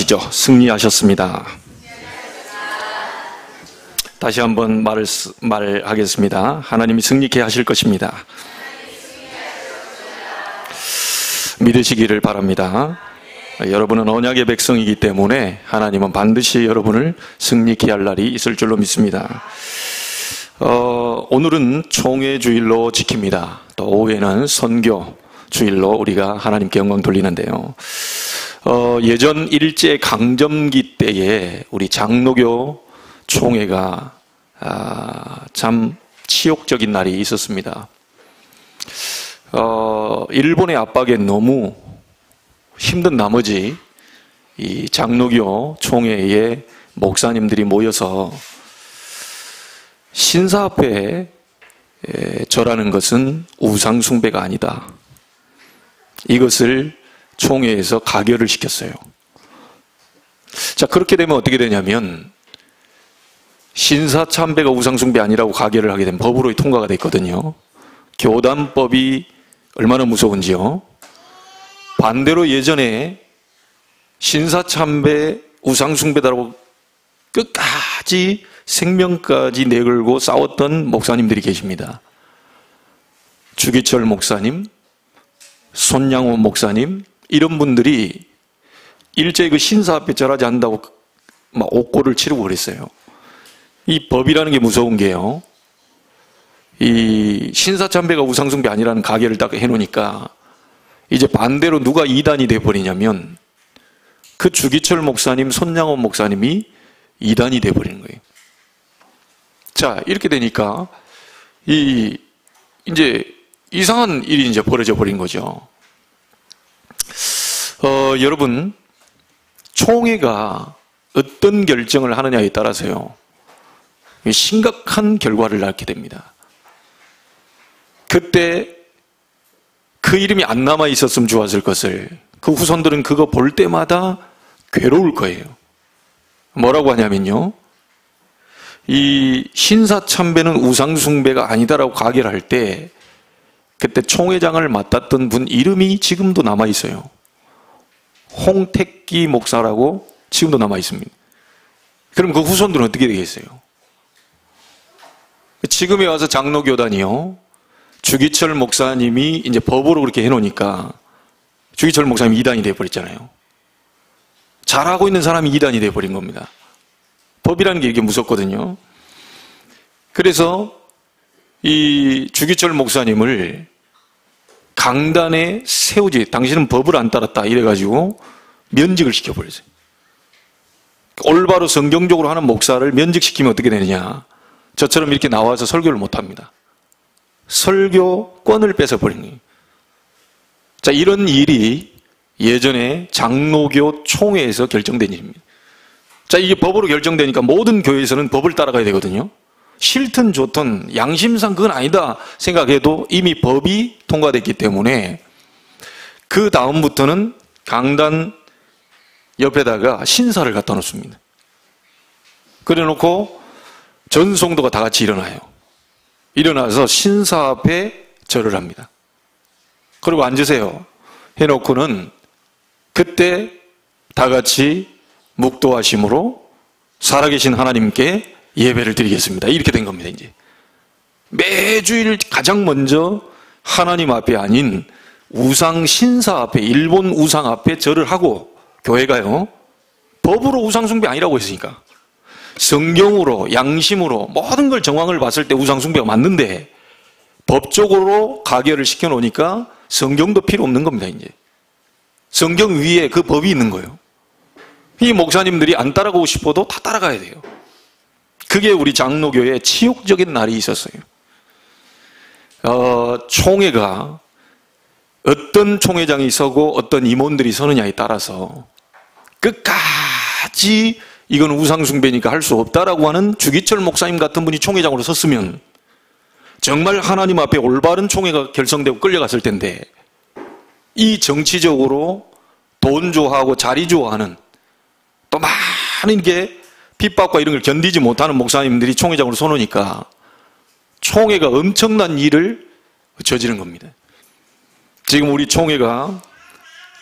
승리하시죠. 승리하셨습니다. 다시 한번 말하겠습니다. 하나님이 승리케 하실 것입니다. 믿으시기를 바랍니다. 여러분은 언약의 백성이기 때문에 하나님은 반드시 여러분을 승리케 할 날이 있을 줄로 믿습니다. 오늘은 총회 주일로 지킵니다. 또 오후에는 선교 주일로 우리가 하나님께 영광 돌리는데요. 예전 일제 강점기 때에 우리 장로교 총회가 참 치욕적인 날이 있었습니다. 일본의 압박에 너무 힘든 나머지 이 장로교 총회에 목사님들이 모여서 신사 앞에 절하는 것은 우상 숭배가 아니다. 이것을 총회에서 가결을 시켰어요. 자, 그렇게 되면 어떻게 되냐면 신사 참배가 우상 숭배 아니라고 가결을 하게 되면 법으로 통과가 됐거든요. 교단법이 얼마나 무서운지요. 반대로 예전에 신사 참배 우상 숭배다라고 끝까지 생명까지 내걸고 싸웠던 목사님들이 계십니다. 주기철 목사님, 손양호 목사님, 이런 분들이 일제히 그 신사 앞에 절하지 않는다고 막 옥고를 치르고 그랬어요. 이 법이라는 게 무서운 게요. 이 신사 참배가 우상 숭배 아니라는 가결을 딱 해놓으니까 이제 반대로 누가 이단이 돼버리냐면 그 주기철 목사님, 손양호 목사님이 이단이 돼버리는 거예요. 자, 이렇게 되니까 이제 이상한 일이 이제 벌어져 버린 거죠. 여러분, 총회가 어떤 결정을 하느냐에 따라서요, 심각한 결과를 낳게 됩니다. 그때 그 이름이 안 남아 있었으면 좋았을 것을 그 후손들은 그거 볼 때마다 괴로울 거예요. 뭐라고 하냐면요, 이 신사 참배는 우상 숭배가 아니다라고 가결할 때 그때 총회장을 맡았던 분 이름이 지금도 남아 있어요. 홍택기 목사라고 지금도 남아 있습니다. 그럼 그 후손들은 어떻게 되겠어요? 지금에 와서 장로교단이요, 주기철 목사님이 이제 법으로 그렇게 해놓으니까 주기철 목사님이 이단이 돼버렸잖아요. 잘하고 있는 사람이 이단이 돼버린 겁니다. 법이라는 게 이렇게 무섭거든요. 그래서 이 주기철 목사님을 강단에 세우지, 당신은 법을 안 따랐다 이래가지고 면직을 시켜버렸어요. 올바로 성경적으로 하는 목사를 면직시키면 어떻게 되느냐, 저처럼 이렇게 나와서 설교를 못합니다. 설교권을 뺏어버린 거예요. 자, 이런 일이 예전에 장로교 총회에서 결정된 일입니다. 자, 이게 법으로 결정되니까 모든 교회에서는 법을 따라가야 되거든요. 싫든 좋든 양심상 그건 아니다 생각해도 이미 법이 통과됐기 때문에 그 다음부터는 강단 옆에다가 신사를 갖다 놓습니다. 그래 놓고 전 성도가 다 같이 일어나요. 일어나서 신사 앞에 절을 합니다. 그리고 앉으세요 해놓고는 그때 다 같이 묵도하심으로 살아계신 하나님께 예배를 드리겠습니다. 이렇게 된 겁니다. 이제 매주일 가장 먼저 하나님 앞에 아닌 우상 신사 앞에, 일본 우상 앞에 절을 하고, 교회가요, 법으로 우상 숭배 아니라고 했으니까 성경으로 양심으로 모든 걸 정황을 봤을 때 우상 숭배가 맞는데 법적으로 가결을 시켜 놓으니까 성경도 필요 없는 겁니다. 이제 성경 위에 그 법이 있는 거예요. 이 목사님들이 안 따라가고 싶어도 다 따라가야 돼요. 그게 우리 장로교의 치욕적인 날이 있었어요. 총회가 어떤 총회장이 서고 어떤 임원들이 서느냐에 따라서 끝까지 이건 우상숭배니까 할 수 없다라고 하는 주기철 목사님 같은 분이 총회장으로 섰으면 정말 하나님 앞에 올바른 총회가 결성되고 끌려갔을 텐데, 이 정치적으로 돈 좋아하고 자리 좋아하는, 또 많은 게 핍박과 이런 걸 견디지 못하는 목사님들이 총회장으로 서놓으니까 총회가 엄청난 일을 저지른 겁니다. 지금 우리 총회가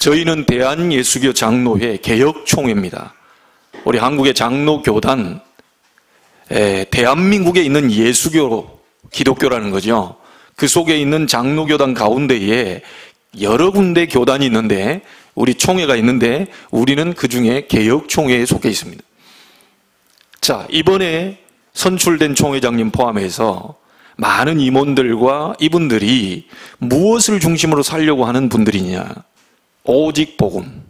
저희는 대한예수교 장로회 개혁총회입니다. 우리 한국의 장로교단, 대한민국에 있는 예수교, 기독교라는 거죠. 그 속에 있는 장로교단 가운데에 여러 군데 교단이 있는데, 우리 총회가 있는데, 우리는 그 중에 개혁총회에 속해 있습니다. 자, 이번에 선출된 총회장님 포함해서 많은 임원들과 이분들이 무엇을 중심으로 살려고 하는 분들이냐? 오직 복음,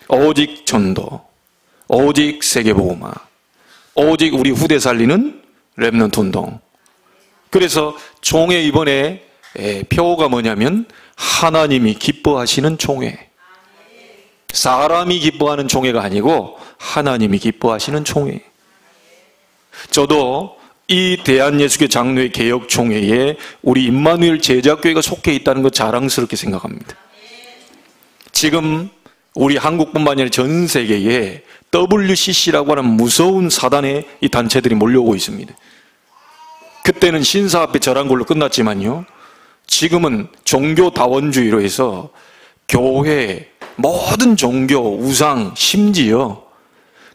오직 전도, 오직 세계복음화, 오직 우리 후대 살리는 렘넌트 운동. 그래서 총회 이번에 표가 뭐냐면 하나님이 기뻐하시는 총회. 사람이 기뻐하는 총회가 아니고 하나님이 기뻐하시는 총회. 저도 이 대한예수교 장로회 개혁총회에 우리 임마누엘 제자교회가 속해 있다는 것 자랑스럽게 생각합니다. 지금 우리 한국뿐만 아니라 전 세계에 WCC라고 하는 무서운 사단의 이 단체들이 몰려오고 있습니다. 그때는 신사 앞에 절한 걸로 끝났지만요, 지금은 종교 다원주의로 해서 교회, 모든 종교, 우상, 심지어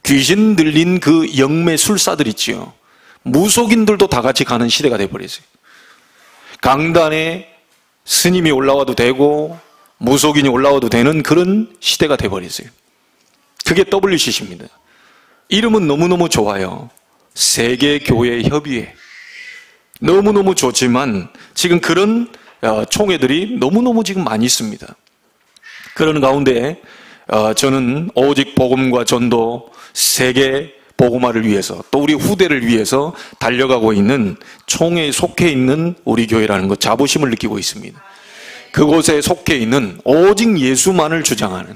귀신 들린 그 영매 술사들 있지요. 무속인들도 다 같이 가는 시대가 돼버렸어요. 강단에 스님이 올라와도 되고 무속인이 올라와도 되는 그런 시대가 돼버렸어요. 그게 WCC입니다. 이름은 너무너무 좋아요. 세계교회협의회. 너무너무 좋지만 지금 그런 총회들이 너무너무 지금 많이 있습니다. 그런 가운데 저는 오직 복음과 전도, 세계 복음화를 위해서, 또 우리 후대를 위해서 달려가고 있는 총회에 속해 있는 우리 교회라는 것 자부심을 느끼고 있습니다. 그곳에 속해 있는 오직 예수만을 주장하는,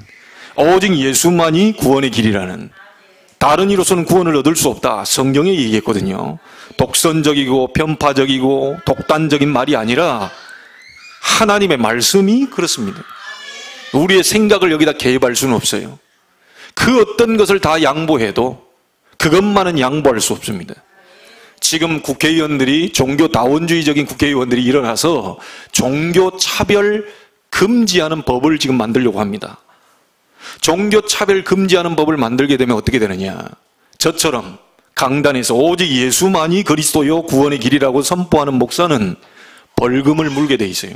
오직 예수만이 구원의 길이라는, 다른 이로서는 구원을 얻을 수 없다, 성경에 얘기했거든요. 독선적이고 편파적이고 독단적인 말이 아니라 하나님의 말씀이 그렇습니다. 우리의 생각을 여기다 개입할 수는 없어요. 그 어떤 것을 다 양보해도 그것만은 양보할 수 없습니다. 지금 국회의원들이, 종교 다원주의적인 국회의원들이 일어나서 종교 차별 금지하는 법을 지금 만들려고 합니다. 종교 차별 금지하는 법을 만들게 되면 어떻게 되느냐? 저처럼 강단에서 오직 예수만이 그리스도요 구원의 길이라고 선포하는 목사는 벌금을 물게 돼 있어요.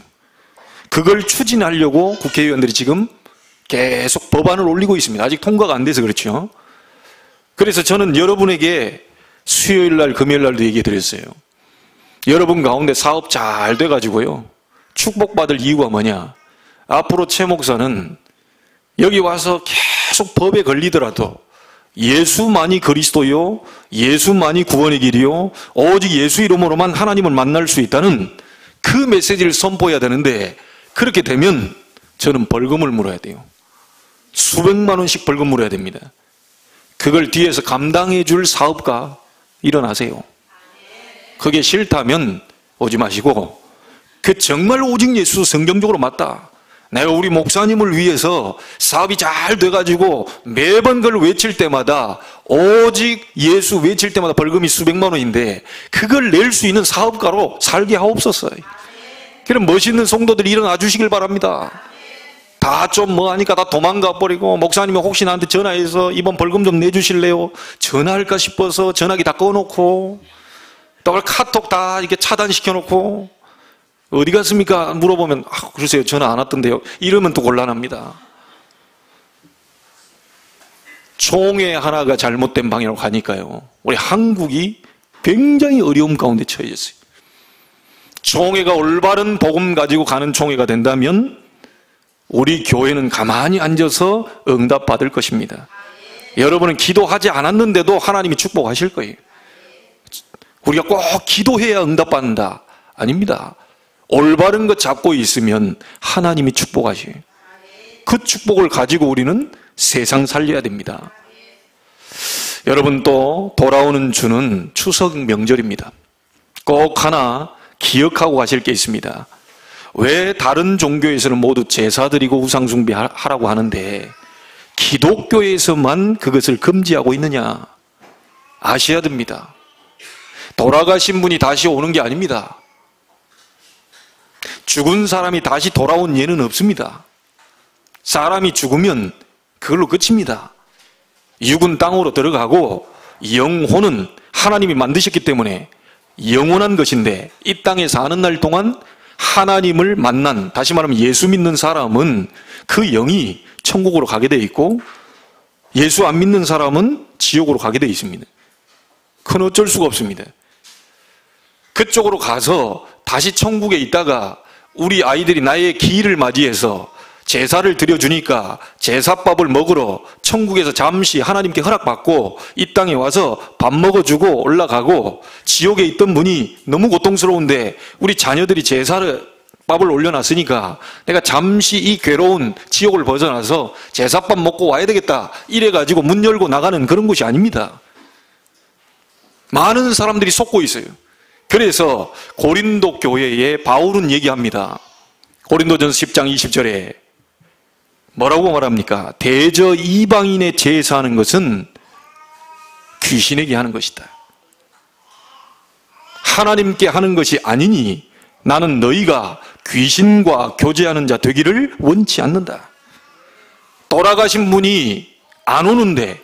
그걸 추진하려고 국회의원들이 지금 계속 법안을 올리고 있습니다. 아직 통과가 안 돼서 그렇죠. 그래서 저는 여러분에게 수요일 날, 금요일 날도 얘기해 드렸어요. 여러분 가운데 사업 잘 돼가지고요, 축복받을 이유가 뭐냐? 앞으로 최 목사는 여기 와서 계속 법에 걸리더라도 예수만이 그리스도요, 예수만이 구원의 길이요, 오직 예수 이름으로만 하나님을 만날 수 있다는 그 메시지를 선포해야 되는데, 그렇게 되면 저는 벌금을 물어야 돼요. 수백만 원씩 벌금 물어야 됩니다. 그걸 뒤에서 감당해 줄 사업가 일어나세요. 그게 싫다면 오지 마시고, 그 정말 오직 예수 성경적으로 맞다, 내가 우리 목사님을 위해서 사업이 잘 돼가지고 매번 그걸 외칠 때마다, 오직 예수 외칠 때마다 벌금이 수백만 원인데 그걸 낼 수 있는 사업가로 살게 하옵소서. 그럼 멋있는 성도들이 일어나 주시길 바랍니다. 다 좀 뭐 하니까 다 도망가 버리고, 목사님이 혹시 나한테 전화해서 이번 벌금 좀 내주실래요? 전화할까 싶어서 전화기 다 꺼놓고, 또 카톡 다 이렇게 차단시켜 놓고, 어디 갔습니까? 물어보면 글쎄요 전화 안 왔던데요. 이러면 또 곤란합니다. 총회 하나가 잘못된 방향으로 가니까요, 우리 한국이 굉장히 어려움 가운데 처해졌어요. 총회가 올바른 복음 가지고 가는 총회가 된다면 우리 교회는 가만히 앉아서 응답받을 것입니다. 여러분은 기도하지 않았는데도 하나님이 축복하실 거예요. 우리가 꼭 기도해야 응답받는다, 아닙니다. 올바른 것 잡고 있으면 하나님이 축복하셔요. 그 축복을 가지고 우리는 세상 살려야 됩니다. 여러분, 또 돌아오는 주는 추석 명절입니다. 꼭 하나 기억하고 가실 게 있습니다. 왜 다른 종교에서는 모두 제사 드리고 우상 숭배하라고 하는데 기독교에서만 그것을 금지하고 있느냐? 아셔야 됩니다. 돌아가신 분이 다시 오는 게 아닙니다. 죽은 사람이 다시 돌아온 예는 없습니다. 사람이 죽으면 그걸로 끝입니다. 육은 땅으로 들어가고 영혼은 하나님이 만드셨기 때문에 영원한 것인데, 이 땅에 사는 날 동안 하나님을 만난, 다시 말하면 예수 믿는 사람은 그 영이 천국으로 가게 돼 있고, 예수 안 믿는 사람은 지옥으로 가게 돼 있습니다. 그건 어쩔 수가 없습니다. 그쪽으로 가서 다시 천국에 있다가 우리 아이들이 나의 기일을 맞이해서 제사를 드려주니까 제사밥을 먹으러 천국에서 잠시 하나님께 허락받고 이 땅에 와서 밥 먹어주고 올라가고, 지옥에 있던 분이 너무 고통스러운데 우리 자녀들이 밥을 올려놨으니까 내가 잠시 이 괴로운 지옥을 벗어나서 제사밥 먹고 와야 되겠다, 이래가지고 문 열고 나가는 그런 곳이 아닙니다. 많은 사람들이 속고 있어요. 그래서 고린도 교회에 바울은 얘기합니다. 고린도전서 10장 20절에 뭐라고 말합니까? 대저 이방인의 제사하는 것은 귀신에게 하는 것이다. 하나님께 하는 것이 아니니 나는 너희가 귀신과 교제하는 자 되기를 원치 않는다. 돌아가신 분이 안 오는데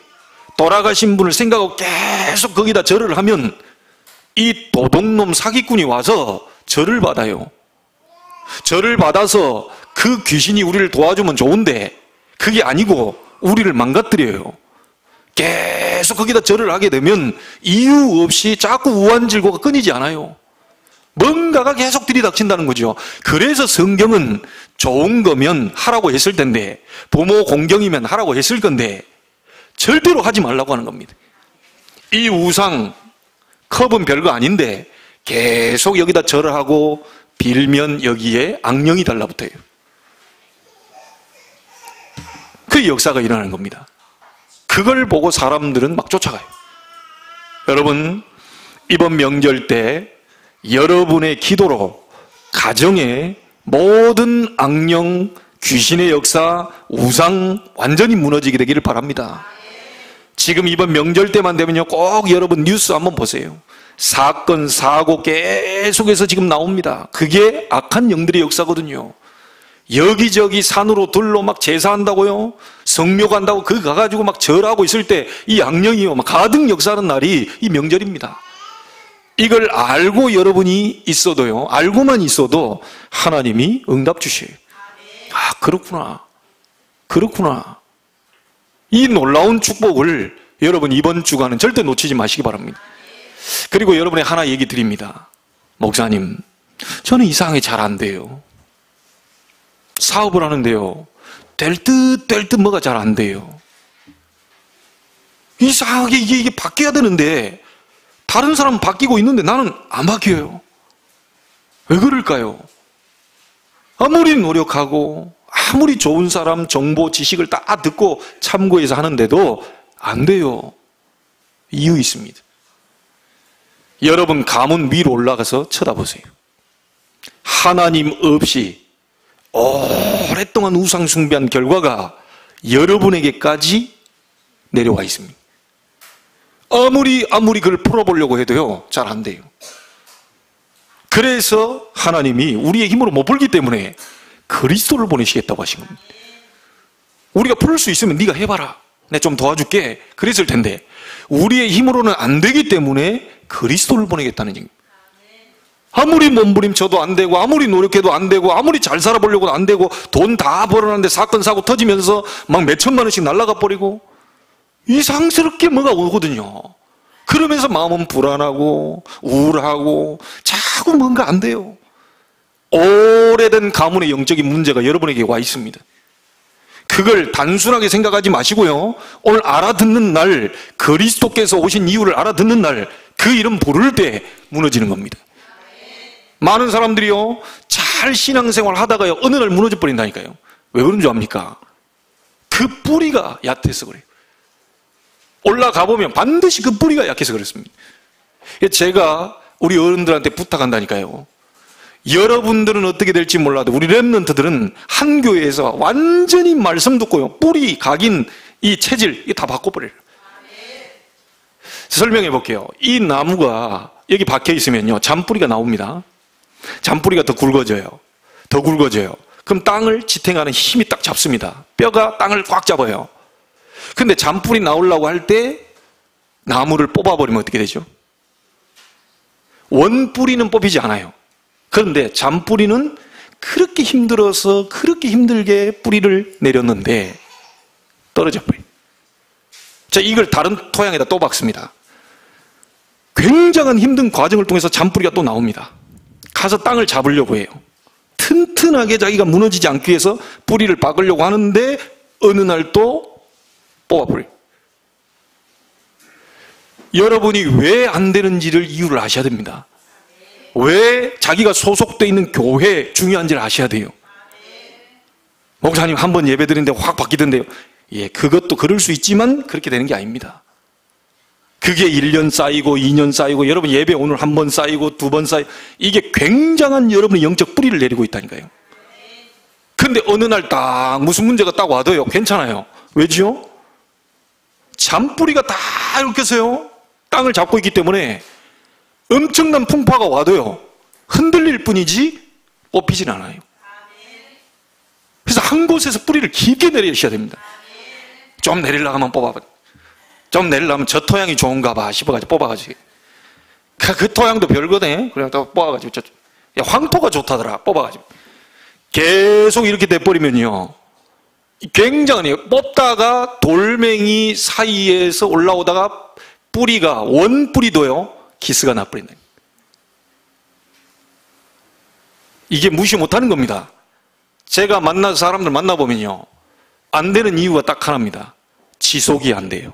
돌아가신 분을 생각하고 계속 거기다 절을 하면 이 도둑놈 사기꾼이 와서 절을 받아요. 절을 받아서 그 귀신이 우리를 도와주면 좋은데 그게 아니고 우리를 망가뜨려요. 계속 거기다 절을 하게 되면 이유 없이 자꾸 우환질고가 끊이지 않아요. 뭔가가 계속 들이닥친다는 거죠. 그래서 성경은 좋은 거면 하라고 했을 텐데, 부모 공경이면 하라고 했을 건데 절대로 하지 말라고 하는 겁니다. 이 우상 컵은 별거 아닌데 계속 여기다 절을 하고 빌면 여기에 악령이 달라붙어요. 그 역사가 일어나는 겁니다. 그걸 보고 사람들은 막 쫓아가요. 여러분, 이번 명절 때 여러분의 기도로 가정의 모든 악령, 귀신의 역사, 우상 완전히 무너지게 되기를 바랍니다. 지금 이번 명절 때만 되면요, 꼭 여러분 뉴스 한번 보세요. 사건, 사고 계속해서 지금 나옵니다. 그게 악한 영들의 역사거든요. 여기저기 산으로 들로 막 제사한다고요, 성묘간다고 그 가가지고 막 절하고 있을 때 이 악령이요 막 가득 역사하는 날이 이 명절입니다. 이걸 알고 여러분이 있어도요, 알고만 있어도 하나님이 응답 주셔요. 아, 그렇구나, 그렇구나. 이 놀라운 축복을 여러분 이번 주간은 절대 놓치지 마시기 바랍니다. 그리고 여러분의 하나 얘기 드립니다. 목사님, 저는 이상하게 잘 안 돼요. 사업을 하는데요, 될 듯 뭐가 잘 안 돼요. 이상하게 이게 바뀌어야 되는데 다른 사람은 바뀌고 있는데 나는 안 바뀌어요. 왜 그럴까요? 아무리 노력하고 아무리 좋은 사람 정보 지식을 다 듣고 참고해서 하는데도 안 돼요. 이유 있습니다. 여러분 가문 위로 올라가서 쳐다보세요. 하나님 없이 오랫동안 우상 숭배한 결과가 여러분에게까지 내려와 있습니다. 아무리 그걸 풀어보려고 해도요, 잘 안 돼요. 그래서 하나님이 우리의 힘으로 못 풀기 때문에 그리스도를 보내시겠다고 하신 겁니다. 우리가 풀 수 있으면 네가 해봐라, 내가 좀 도와줄게, 그랬을 텐데 우리의 힘으로는 안 되기 때문에 그리스도를 보내겠다는 얘기입니다. 아무리 몸부림쳐도 안 되고 아무리 노력해도 안 되고 아무리 잘 살아보려고도 안 되고 돈 다 벌어놨는데 사건 사고 터지면서 막 몇천만 원씩 날아가 버리고 이상스럽게 뭐가 오거든요. 그러면서 마음은 불안하고 우울하고 자꾸 뭔가 안 돼요. 오래된 가문의 영적인 문제가 여러분에게 와 있습니다. 그걸 단순하게 생각하지 마시고요, 오늘 알아듣는 날, 그리스도께서 오신 이유를 알아듣는 날, 그 이름 부를 때 무너지는 겁니다. 많은 사람들이요, 잘 신앙생활 하다가요, 어느 날 무너져 버린다니까요. 왜 그런 줄 압니까? 그 뿌리가 얕아서 그래요. 올라가 보면 반드시 그 뿌리가 약해서 그렇습니다. 제가 우리 어른들한테 부탁한다니까요. 여러분들은 어떻게 될지 몰라도 우리 렘넌트들은 한 교회에서 완전히 말씀 듣고요, 뿌리 각인 이 체질 이거 다 바꿔버려요. 설명해 볼게요. 이 나무가 여기 박혀 있으면요, 잔뿌리가 나옵니다. 잔뿌리가 더 굵어져요. 더 굵어져요. 그럼 땅을 지탱하는 힘이 딱 잡습니다. 뼈가 땅을 꽉 잡아요. 근데 잔뿌리 나오려고 할 때 나무를 뽑아버리면 어떻게 되죠? 원뿌리는 뽑히지 않아요. 그런데 잔뿌리는 그렇게 힘들어서 그렇게 힘들게 뿌리를 내렸는데 떨어져 버려요. 자, 이걸 다른 토양에다 또 박습니다. 굉장한 힘든 과정을 통해서 잔뿌리가 또 나옵니다. 가서 땅을 잡으려고 해요. 튼튼하게 자기가 무너지지 않기 위해서 뿌리를 박으려고 하는데 어느 날 또 뽑아버려요. 여러분이 왜 안 되는지를 이유를 아셔야 됩니다. 왜 자기가 소속되어 있는 교회 중요한지를 아셔야 돼요. 목사님 한 번 예배 드리는데 확 바뀌던데요. 예, 그것도 그럴 수 있지만 그렇게 되는 게 아닙니다. 그게 1년 쌓이고 2년 쌓이고 여러분 예배 오늘 한 번 쌓이고 두 번 쌓이고 이게 굉장한 여러분의 영적 뿌리를 내리고 있다니까요. 근데 어느 날 딱 무슨 문제가 딱 와도요 괜찮아요. 왜지요? 잔뿌리가 다 이렇게 해서요 땅을 잡고 있기 때문에 엄청난 풍파가 와도요 흔들릴 뿐이지 뽑히진 않아요. 그래서 한 곳에서 뿌리를 깊게 내리셔야 됩니다. 좀 내리려고 하면 뽑아봐. 좀 내리려면 저 토양이 좋은가 봐 싶어가지고 뽑아가지고 그 토양도 별거네. 그냥 또 뽑아가지고 야, 황토가 좋다더라 뽑아가지고 계속 이렇게 돼버리면요 굉장히 뽑다가 돌멩이 사이에서 올라오다가 뿌리가 원뿌리도요 기스가 나버린다. 이게 무시 못하는 겁니다. 제가 만나서 사람들 만나보면요 안 되는 이유가 딱 하나입니다. 지속이 안 돼요.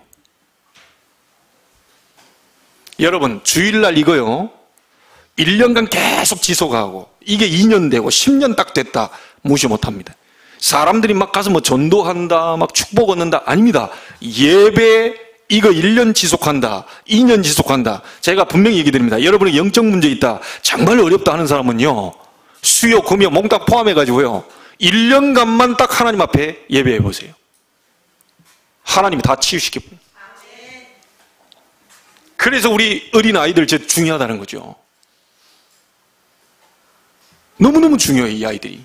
여러분 주일날 이거요 1년간 계속 지속하고 이게 2년 되고 10년 딱 됐다 무시 못합니다. 사람들이 막 가서 뭐 전도한다 막 축복 얻는다 아닙니다. 예배 이거 1년 지속한다 2년 지속한다. 제가 분명히 얘기 드립니다. 여러분의 영적 문제 있다 정말 어렵다 하는 사람은요 수요 금요 몽땅 포함해 가지고요 1년간만 딱 하나님 앞에 예배해 보세요. 하나님이 다 치유시키고. 그래서 우리 어린아이들 제일 중요하다는 거죠. 너무너무 중요해요 이 아이들이.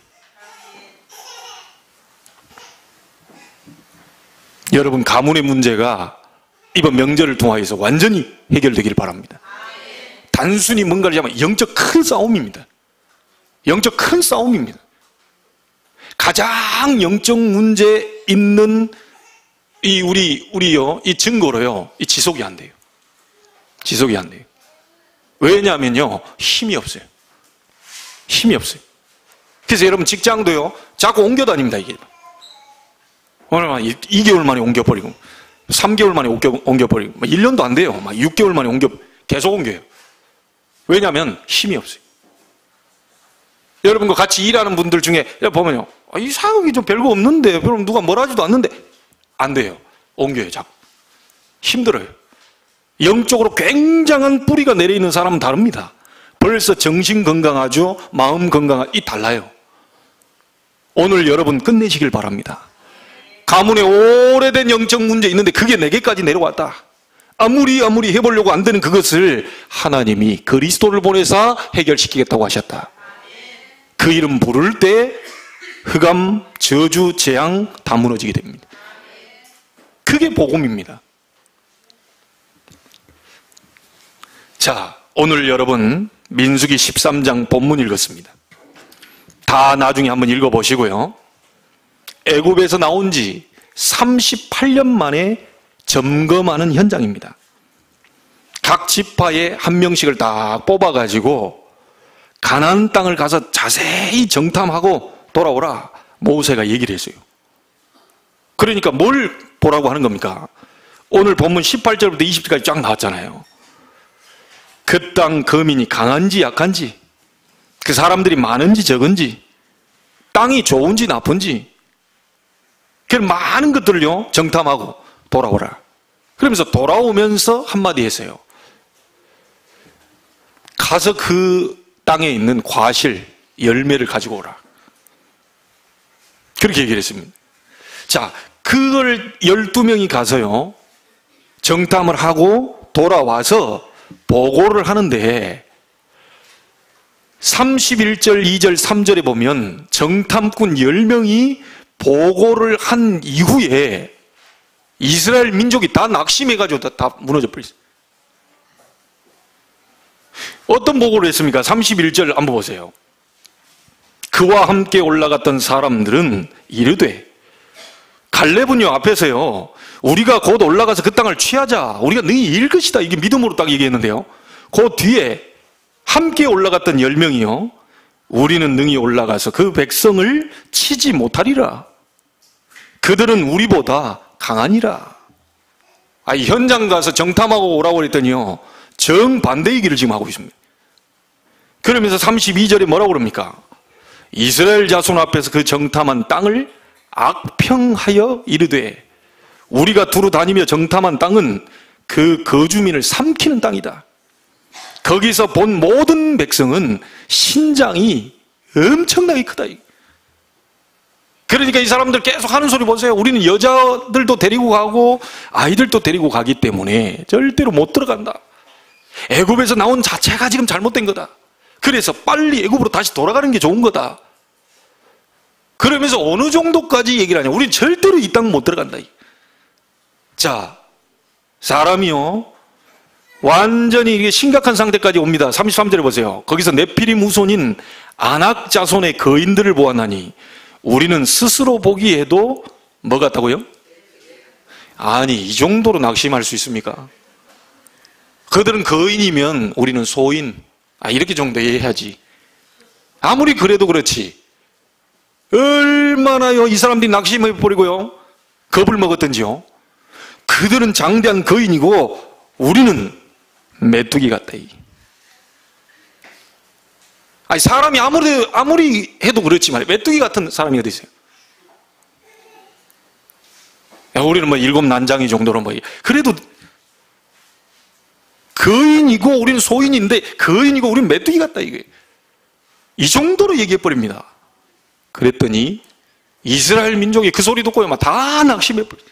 여러분 가문의 문제가 이번 명절을 통하여서 완전히 해결되기를 바랍니다. 단순히 뭔가를 잡으면 영적 큰 싸움입니다. 영적 큰 싸움입니다. 가장 영적 문제 있는 우리요 이 증거로요 이 지속이 안 돼요. 지속이 안 돼요. 왜냐하면요 힘이 없어요. 힘이 없어요. 그래서 여러분 직장도요 자꾸 옮겨 다닙니다. 이게 오늘 2개월 만에 옮겨버리고 3개월 만에 옮겨버리고 1년도 안 돼요. 6개월 만에 계속 옮겨요. 왜냐하면 힘이 없어요. 여러분과 같이 일하는 분들 중에 보면요 이 사역이 좀 별거 없는데 그럼 누가 뭐라 하지도 않는데 안 돼요. 옮겨요 자꾸. 힘들어요. 영적으로 굉장한 뿌리가 내려있는 사람은 다릅니다. 벌써 정신 건강하죠 마음 건강하죠 이 달라요. 오늘 여러분 끝내시길 바랍니다. 가문에 오래된 영적 문제 있는데 그게 내게까지 내려왔다. 아무리 해보려고 안 되는 그것을 하나님이 그리스도를 보내사 해결시키겠다고 하셨다. 그 이름 부를 때 흑암, 저주, 재앙 다 무너지게 됩니다. 그게 복음입니다. 자, 오늘 여러분 민수기 13장 본문 읽었습니다. 다 나중에 한번 읽어보시고요. 애굽에서 나온 지 38년 만에 점검하는 현장입니다. 각 지파에 한 명씩을 다 뽑아가지고 가나안 땅을 가서 자세히 정탐하고 돌아오라 모세가 얘기를 했어요. 그러니까 뭘 보라고 하는 겁니까? 오늘 본문 18절부터 20절까지 쫙 나왔잖아요. 그 땅 거민이 강한지 약한지 그 사람들이 많은지 적은지 땅이 좋은지 나쁜지 그 많은 것들을요 정탐하고 돌아오라. 그러면서 돌아오면서 한마디 했어요. 가서 그 땅에 있는 과실 열매를 가지고 오라. 그렇게 얘기를 했습니다. 자, 그걸 12명이 가서요 정탐을 하고 돌아와서 보고를 하는데 31절, 2절, 3절에 보면 정탐꾼 10명이 보고를 한 이후에 이스라엘 민족이 다 낙심해가지고 다 무너져 버렸어요. 어떤 보고를 했습니까? 31절 한번 보세요. 그와 함께 올라갔던 사람들은 이르되, 갈렙은요 앞에서요, 우리가 곧 올라가서 그 땅을 취하자, 우리가 능히 이길 것이다, 이게 믿음으로 딱 얘기했는데요, 그 뒤에 함께 올라갔던 10명이요, 우리는 능히 올라가서 그 백성을 치지 못하리라. 그들은 우리보다 강하니라. 현장 가서 정탐하고 오라고 그랬더니요, 정반대의 길을 지금 하고 있습니다. 그러면서 32절에 뭐라고 그럽니까? 이스라엘 자손 앞에서 그 정탐한 땅을 악평하여 이르되, 우리가 두루 다니며 정탐한 땅은 그 거주민을 삼키는 땅이다. 거기서 본 모든 백성은 신장이 엄청나게 크다. 그러니까 이 사람들 계속 하는 소리 보세요. 우리는 여자들도 데리고 가고 아이들도 데리고 가기 때문에 절대로 못 들어간다. 애굽에서 나온 자체가 지금 잘못된 거다. 그래서 빨리 애굽으로 다시 돌아가는 게 좋은 거다. 그러면서 어느 정도까지 얘기를 하냐. 우린 절대로 이 땅 못 들어간다. 자, 사람이요, 완전히 이게 심각한 상태까지 옵니다. 33절에 보세요. 거기서 네피림 후손인 아낙 자손의 거인들을 보았나니 우리는 스스로 보기에도 뭐 같다고요? 아니, 이 정도로 낙심할 수 있습니까? 그들은 거인이면 우리는 소인. 이렇게 정도 이해해야지. 아무리 그래도 그렇지. 얼마나요 이 사람들이 낙심해버리고요, 겁을 먹었던지요. 그들은 장대한 거인이고 우리는 메뚜기 같다. 사람이 아무리 해도 그렇지만 메뚜기 같은 사람이 어디 있어요? 우리는 뭐 일곱 난장이 정도로 뭐, 그래도 거인이고 우리는 소인인데 거인이고 우리는 메뚜기 같다, 이게. 이 정도로 얘기해버립니다. 그랬더니 이스라엘 민족이 그 소리 듣고 다 낙심해버려요.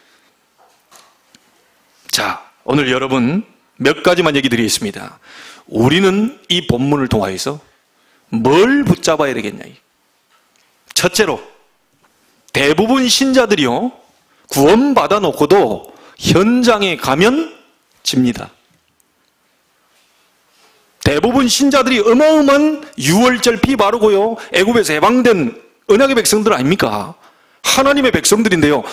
자, 오늘 여러분 몇 가지만 얘기 드리겠습니다. 우리는 이 본문을 통하여서 뭘 붙잡아야 되겠냐. 첫째로, 대부분 신자들이요, 구원받아 놓고도 현장에 가면 집니다. 대부분 신자들이 어마어마한 유월절 피 바르고요, 애굽에서 해방된 언약의 백성들 아닙니까? 하나님의 백성들인데요,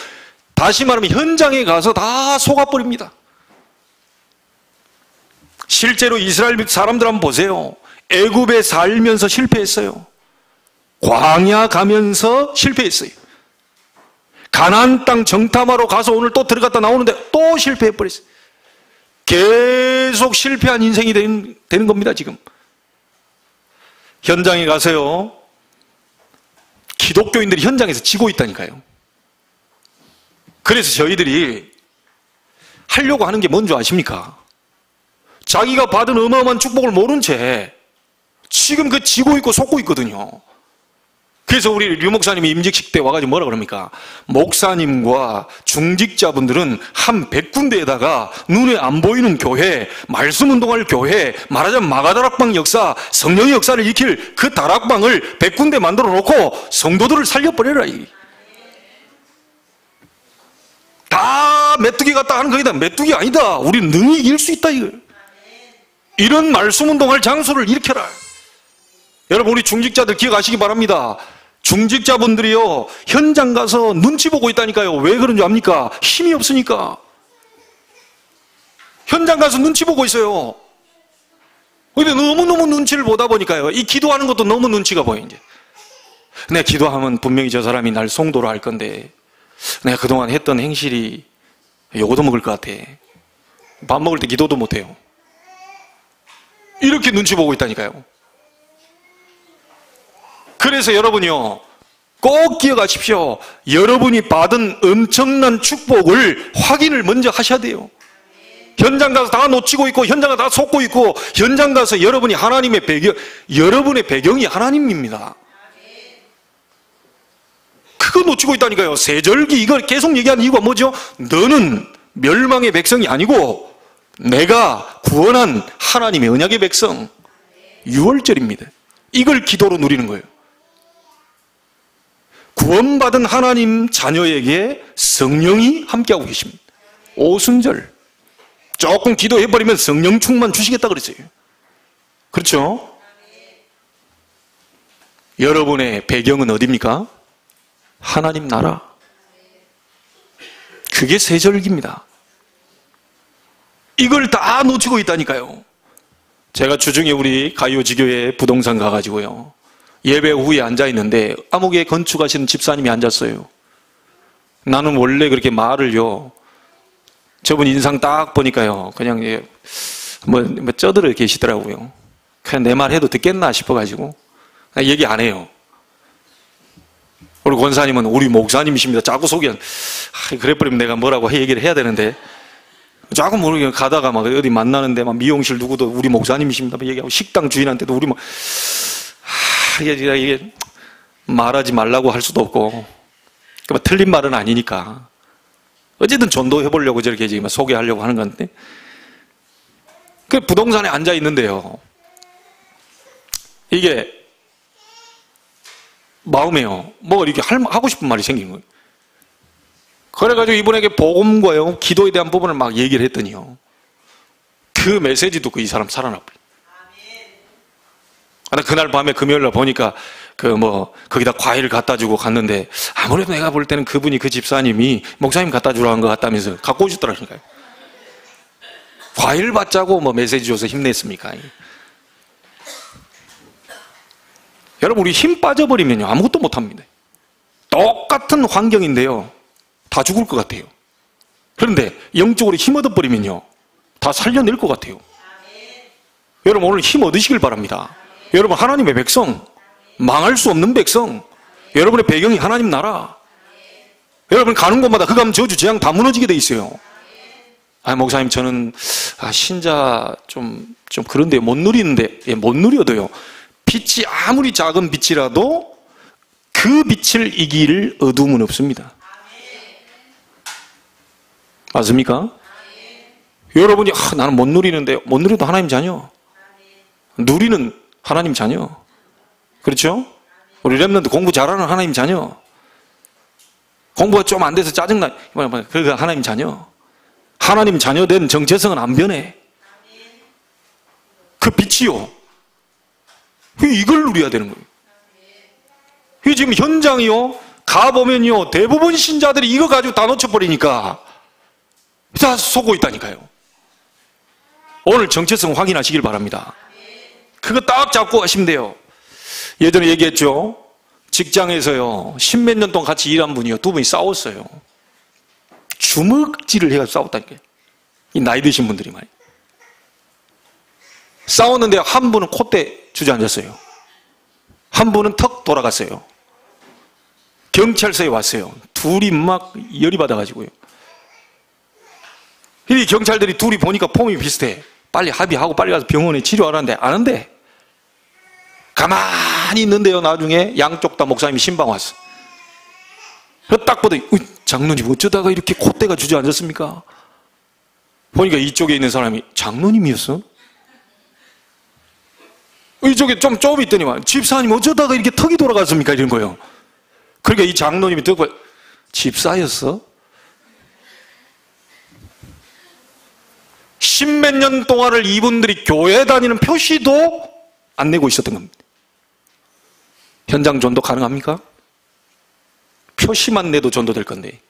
다시 말하면 현장에 가서 다 속아버립니다. 실제로 이스라엘 사람들 한번 보세요. 애굽에 살면서 실패했어요. 광야 가면서 실패했어요. 가나안 땅 정탐하러 가서 오늘 또 들어갔다 나오는데 또 실패해버렸어요. 계속 실패한 인생이 되는 겁니다, 지금. 현장에 가서요, 기독교인들이 현장에서 지고 있다니까요. 그래서 저희들이 하려고 하는 게 뭔지 아십니까? 자기가 받은 어마어마한 축복을 모른 채 지금 그 지고 있고 속고 있거든요. 그래서 우리 류 목사님이 임직식 때 와가지고 뭐라 그럽니까? 목사님과 중직자분들은 한 100군데에다가 눈에 안 보이는 교회, 말씀 운동할 교회, 말하자면 마가다락방 역사, 성령의 역사를 익힐 그 다락방을 100군데 만들어 놓고 성도들을 살려버려라. 다 메뚜기 같다 하는 거이다. 메뚜기 아니다. 우리는 능히 이길 수 있다, 이걸. 이런 말씀 운동할 장소를 일으켜라. 여러분, 우리 중직자들 기억하시기 바랍니다. 중직자분들이요, 현장 가서 눈치 보고 있다니까요. 왜 그런 줄 압니까? 힘이 없으니까. 현장 가서 눈치 보고 있어요. 근데 너무너무 눈치를 보다 보니까요, 이 기도하는 것도 너무 눈치가 보여. 이제 내가 기도하면 분명히 저 사람이 날 송도로 할 건데, 내가 그동안 했던 행실이 요거도 먹을 것 같아. 밥 먹을 때 기도도 못해요. 이렇게 눈치 보고 있다니까요. 그래서 여러분이요, 꼭 기억하십시오. 여러분이 받은 엄청난 축복을 확인을 먼저 하셔야 돼요. 현장 가서 다 놓치고 있고, 현장 가서 다 속고 있고, 현장 가서 여러분이 하나님의 배경, 여러분의 배경이 하나님입니다. 그거 놓치고 있다니까요. 세절기 이걸 계속 얘기하는 이유가 뭐죠? 너는 멸망의 백성이 아니고 내가 구원한 하나님의 언약의 백성. 유월절입니다. 이걸 기도로 누리는 거예요. 구원받은 하나님 자녀에게 성령이 함께하고 계십니다. 오순절. 조금 기도해버리면 성령 충만 주시겠다 그랬어요. 그렇죠? 여러분의 배경은 어디입니까? 하나님 나라. 그게 세절기입니다. 이걸 다 놓치고 있다니까요. 제가 주중에 우리 가요지교회 부동산 가가지고요, 예배 후에 앉아있는데 암흑에 건축하시는 집사님이 앉았어요. 나는 원래 그렇게 말을요, 저분 인상 딱 보니까요, 그냥 뭐 쩌들어 계시더라고요. 그냥 내 말 해도 듣겠나 싶어가지고 얘기 안 해요. 우리 권사님은 우리 목사님이십니다. 자꾸 그래버리면 내가 뭐라고 얘기를 해야 되는데, 자꾸 모르게 가다가 막 어디 만나는데 막 미용실 누구도 우리 목사님이십니다 얘기하고, 식당 주인한테도 우리 이게 말하지 말라고 할 수도 없고, 틀린 말은 아니니까 어쨌든 전도해보려고 저렇게 지금 소개하려고 하는 건데, 그 부동산에 앉아 있는데요, 이게 마음에요, 뭐 이렇게 하고 싶은 말이 생긴 거예요. 그래가지고 이분에게 복음과요, 기도에 대한 부분을 막 얘기를 했더니요, 그 메시지 듣고 이 사람 살아나버려요. 그날 밤에 금요일날 보니까 거기다 과일을 갖다 주고 갔는데, 아무래도 내가 볼 때는 그분이, 그 집사님이 목사님 갖다 주라는 것 같다면서 갖고 오셨더라니까요. 과일 받자고 메시지 줘서 힘냈습니까? 여러분, 우리 힘 빠져버리면요, 아무것도 못합니다. 똑같은 환경인데요, 다 죽을 것 같아요. 그런데 영적으로 힘 얻어버리면요, 다 살려낼 것 같아요. 여러분, 오늘 힘 얻으시길 바랍니다. 여러분, 하나님의 백성, 망할 수 없는 백성, 여러분의 배경이 하나님 나라. 여러분 가는 곳마다 흑암, 저주, 재앙 다 무너지게 돼 있어요. 목사님, 저는 신자 좀 그런데 못 누리는데. 못 누려도요, 빛이 아무리 작은 빛이라도 그 빛을 이길 어둠은 없습니다. 맞습니까? 여러분이 나는 못 누리는데, 못 누려도 하나님 자녀, 누리는 하나님 자녀. 그렇죠? 우리 렘넌트 공부 잘하는 하나님 자녀, 공부가 좀 안 돼서 짜증나, 그거 하나님 자녀. 하나님 자녀 된 정체성은 안 변해. 그 빛이요, 이걸 누려야 되는 거예요. 지금 현장이요, 가보면요, 대부분 신자들이 이거 가지고 다 놓쳐버리니까 다 속고 있다니까요. 오늘 정체성 확인하시길 바랍니다. 그거 딱 잡고 가시면 돼요. 예전에 얘기했죠. 직장에서요, 십몇 년 동안 같이 일한 분이요, 두 분이 싸웠어요. 주먹질을 해가지고 싸웠다니까요. 이 나이 드신 분들이 말이에요. 싸웠는데 한 분은 콧대 주저앉았어요. 한 분은 턱 돌아갔어요. 경찰서에 왔어요. 둘이 막 열이 받아가지고요. 이 경찰들이 둘이 보니까 폼이 비슷해. 빨리 합의하고 빨리 가서 병원에 치료하라는데 안 한대. 가만히 있는데요, 나중에 양쪽 다 목사님이 신방 왔어. 딱 보더니, 장로님 어쩌다가 이렇게 콧대가 주저앉았습니까? 보니까 이쪽에 있는 사람이 장로님이었어? 이쪽에 좀 있더니만, 집사님 어쩌다가 이렇게 턱이 돌아갔습니까? 이런 거예요. 그러니까 이 장로님이 듣고, 집사였어? 십몇 년 동안을 이분들이 교회 다니는 표시도 안 내고 있었던 겁니다. 현장 전도 가능합니까? 표시만 내도 전도될 건데,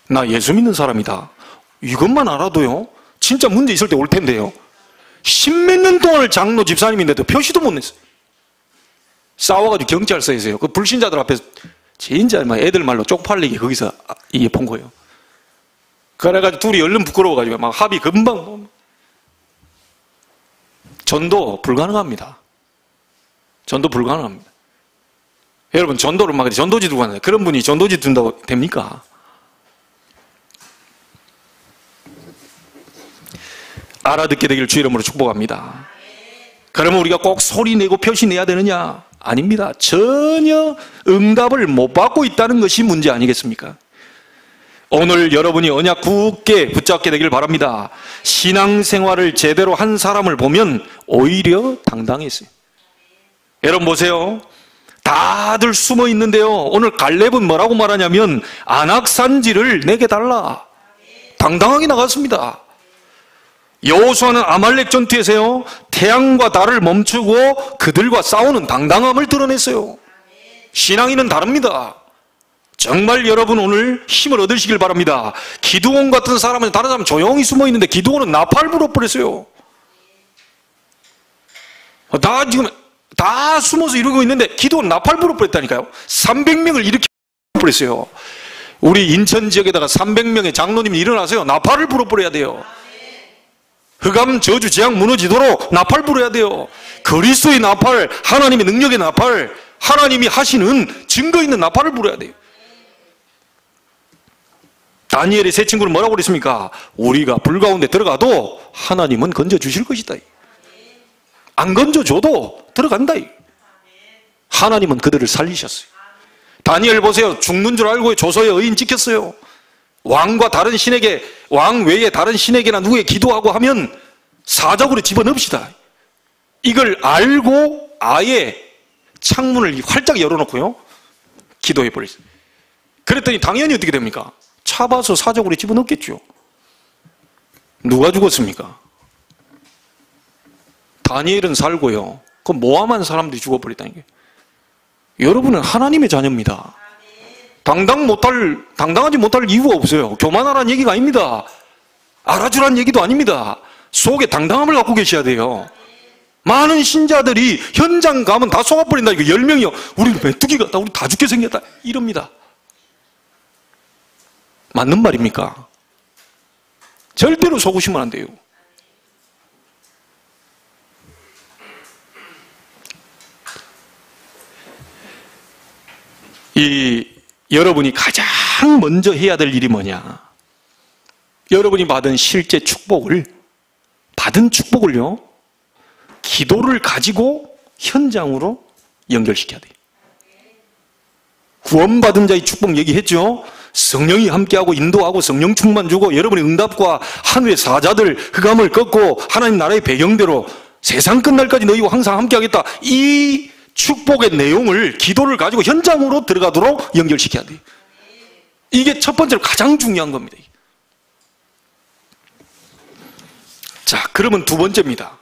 나 예수 믿는 사람이다, 이것만 알아도요, 진짜 문제 있을 때 올 텐데요, 십몇 년 동안을 장로 집사님인데도 표시도 못 냈어요. 싸워가지고 경찰서에서요, 그 불신자들 앞에서 진짜 애들 말로 쪽팔리게 거기서 이게 본 거예요. 그래가지고 둘이 얼른 부끄러워가지고 막 합의 금방. 전도 불가능합니다. 전도 불가능합니다. 여러분, 전도를 막 전도지 두고 하는데, 그런 분이 전도지 둔다고 됩니까? 알아듣게 되길 주 이름으로 축복합니다. 그러면 우리가 꼭 소리 내고 표시 내야 되느냐? 아닙니다. 전혀 응답을 못 받고 있다는 것이 문제 아니겠습니까? 오늘 여러분이 언약 굳게 붙잡게 되길 바랍니다. 신앙생활을 제대로 한 사람을 보면 오히려 당당했어요. 여러분 보세요. 다들 숨어 있는데요. 오늘 갈렙은 뭐라고 말하냐면 안악산지를 내게 달라. 당당하게 나갔습니다. 여호수아는 아말렉 전투에서요, 태양과 달을 멈추고 그들과 싸우는 당당함을 드러냈어요. 신앙인은 다릅니다. 정말 여러분 오늘 힘을 얻으시길 바랍니다. 기드온 같은 사람은 다른 사람 조용히 숨어 있는데 기드온은 나팔 불어버렸어요. 지금 다 숨어서 이러고 있는데 기드온 나팔 불어버렸다니까요. 300명을 일으켜 버렸어요. 우리 인천 지역에다가 300명의 장로님이 일어나세요. 나팔을 불어버려야 돼요. 흑암 저주 재앙 무너지도록 나팔 불어야 돼요. 그리스도의 나팔, 하나님의 능력의 나팔, 하나님이 하시는 증거 있는 나팔을 불어야 돼요. 다니엘의 세 친구는 뭐라고 그랬습니까? 우리가 불 가운데 들어가도 하나님은 건져주실 것이다. 안 건져줘도 들어간다. 하나님은 그들을 살리셨어요. 다니엘 보세요. 죽는 줄 알고 조서의 의인 찍혔어요. 왕과 다른 신에게, 왕 외에 다른 신에게나 누구에게 기도하고 하면 사적으로 집어넣읍시다. 이걸 알고 아예 창문을 활짝 열어놓고요, 기도해버렸어요. 그랬더니 당연히 어떻게 됩니까? 차봐서 사적으로 집어넣겠죠. 누가 죽었습니까? 다니엘은 살고요, 그 모함한 사람들이 죽어버렸다는 게. 여러분은 하나님의 자녀입니다. 당당하지 못할 이유가 없어요. 교만하라는 얘기가 아닙니다. 알아주라는 얘기도 아닙니다. 속에 당당함을 갖고 계셔야 돼요. 많은 신자들이 현장 가면 다 속아버린다. 이거 10명이요. 우리 메뚜기 같다. 우리 다 죽게 생겼다. 이럽니다. 맞는 말입니까? 절대로 속으시면 안 돼요. 여러분이 가장 먼저 해야 될 일이 뭐냐? 여러분이 받은 실제 축복을, 받은 축복을요, 기도를 가지고 현장으로 연결시켜야 돼요. 구원받은 자의 축복 얘기했죠? 성령이 함께하고 인도하고 성령 충만 주고 여러분의 응답과 하늘의 사자들 흑암을 꺾고 하나님 나라의 배경대로 세상 끝날까지 너희와 항상 함께하겠다. 이 축복의 내용을 기도를 가지고 현장으로 들어가도록 연결시켜야 돼요. 이게 첫 번째로 가장 중요한 겁니다. 자, 그러면 두 번째입니다.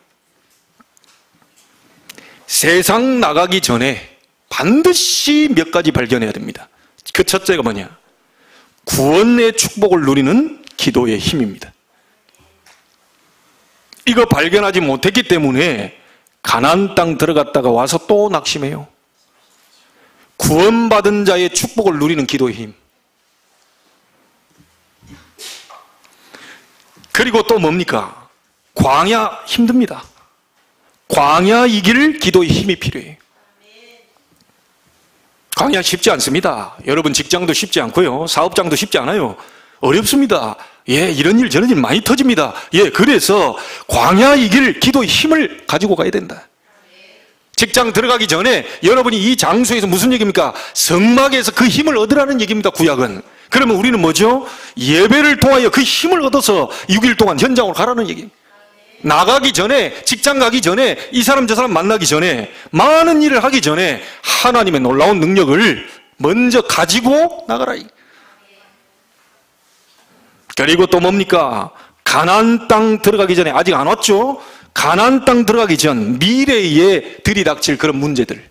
세상 나가기 전에 반드시 몇 가지 발견해야 됩니다. 그 첫째가 뭐냐? 구원의 축복을 누리는 기도의 힘입니다. 이거 발견하지 못했기 때문에 가나안 땅 들어갔다가 와서 또 낙심해요. 구원받은 자의 축복을 누리는 기도의 힘. 그리고 또 뭡니까? 광야 힘듭니다. 광야 이길 기도의 힘이 필요해요. 광야 쉽지 않습니다. 여러분 직장도 쉽지 않고요, 사업장도 쉽지 않아요. 어렵습니다. 예, 이런 일 저런 일 많이 터집니다. 예, 그래서 광야 이길 기도의 힘을 가지고 가야 된다. 직장 들어가기 전에 여러분이 이 장소에서 무슨 얘기입니까? 성막에서 그 힘을 얻으라는 얘기입니다. 구약은. 그러면 우리는 뭐죠? 예배를 통하여 그 힘을 얻어서 6일 동안 현장으로 가라는 얘기입니다. 나가기 전에, 직장 가기 전에, 이 사람 저 사람 만나기 전에, 많은 일을 하기 전에 하나님의 놀라운 능력을 먼저 가지고 나가라. 그리고 또 뭡니까? 가나안 땅 들어가기 전에, 아직 안 왔죠? 가나안 땅 들어가기 전 미래에 들이닥칠 그런 문제들,